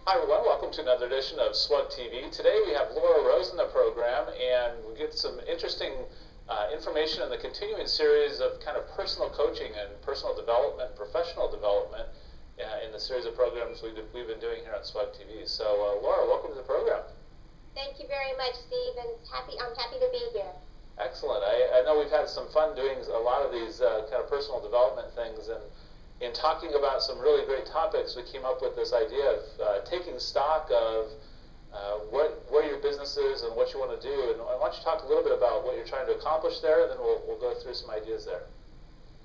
Hi everyone, welcome to another edition of SWUG TV. Today we have Laura Rose in the program, and we get some interesting information in the continuing series of kind of personal coaching and personal development, professional development in the series of programs we've been doing here on SWUG TV. So Laura, welcome to the program. Thank you very much, Steve, and I'm happy to be here. Excellent. I know we've had some fun doing a lot of these kind of personal development things, and in talking about some really great topics, we came up with this idea of taking stock of where your business is and what you want to do. And I want you to talk a little bit about what you're trying to accomplish there, and then we'll go through some ideas there.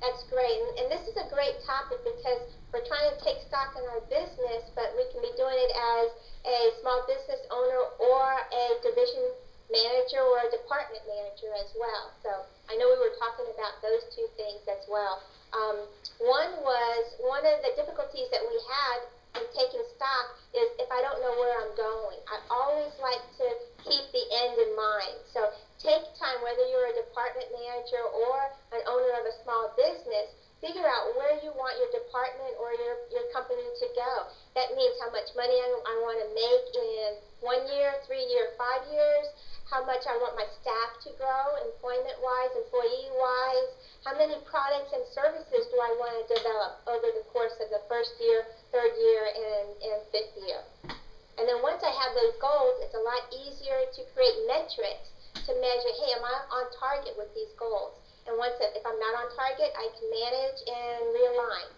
That's great. And this is a great topic because we're trying to take stock in our business, but we can be doing it as a small business owner or a division manager or a department manager as well. So I know we were talking about those two things as well. One of the difficulties that we had in taking stock is if I don't know where I'm going. I always like to keep the end in mind. So take time, whether you're a department manager or an owner of a small business, figure out where you want your department or your company to go. That means how much money I want to make in 1 year, 3 years, 5 years, how much I want my staff to grow, employment-wise, employee-wise, how many products and services do I want to develop over the course of the first year, third year, and fifth year. And then once I have those goals, it's a lot easier to create metrics to measure, hey, am I on target with these goals? And if I'm not on target, I can manage and realign.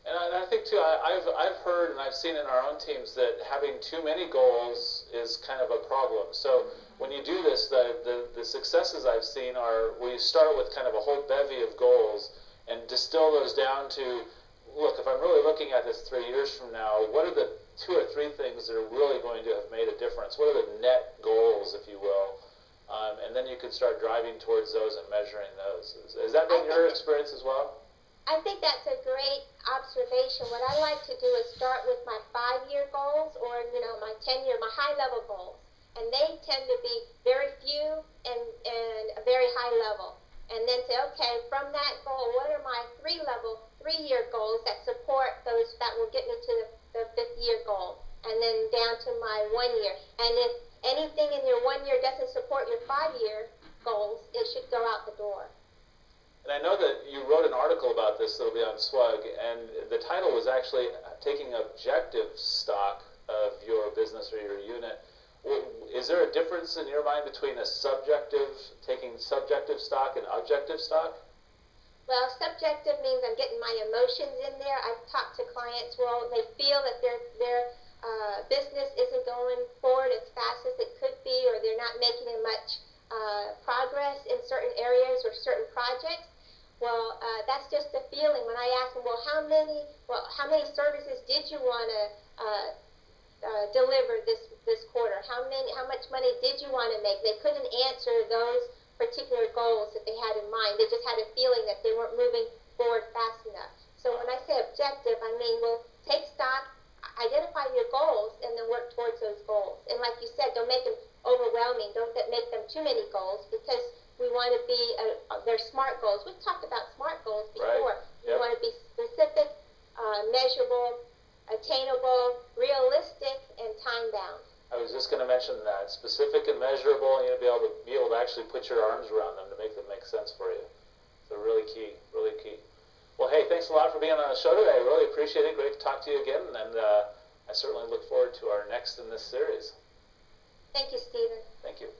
And I think too, I've heard and I've seen in our own teams that having too many goals is kind of a problem. So when you do this, the successes I've seen are where you start with kind of a whole bevy of goals and distill those down to, look, if I'm really looking at this 3 years from now, what are the 2 or 3 things that are really going to have made a difference? What are the net goals, if you will? And then you can start driving towards those and measuring those. Has that been your experience as well? I think that's a great observation. What I like to do is start with my 5-year goals or, my 10-year, my high-level goals. And they tend to be very few and a very high level. And then say, okay, from that goal, what are my 3-year goals that support those, that will get me to the 5th-year goal? And then down to my 1 year. And if anything in your 1 year doesn't support your 5-year goals, it should go out the door. And I know that you wrote an article about this that'll be on SWUG, and the title was actually taking objective stock of your business or your unit. Is there a difference in your mind between taking subjective stock and objective stock? Well, subjective means I'm getting my emotions in there. I've talked to clients, well, they feel that their business isn't going forward as fast as it could be, or they're not making much progress in certain areas or certain projects. Well, that's just a feeling. When I ask them, well, how many services did you want to deliver this quarter? How much money did you want to make? They couldn't answer those particular goals that they had in mind. They just had a feeling that they weren't moving forward fast enough. So when I say objective, I mean, well, take stock, identify your goals, and then work towards those goals. And like you said, don't make them overwhelming. Don't make them too many goals, because we want to be, they're SMART goals. We've talked about SMART goals before. Right. We want to be specific, measurable, attainable, realistic, and time-bound. I was just going to mention that. Specific and measurable, and you'll be able to actually put your arms around them to make them make sense for you. So really key, really key. Well, hey, thanks a lot for being on the show today. I really appreciate it. Great to talk to you again, and I certainly look forward to our next in this series. Thank you, Stephen. Thank you.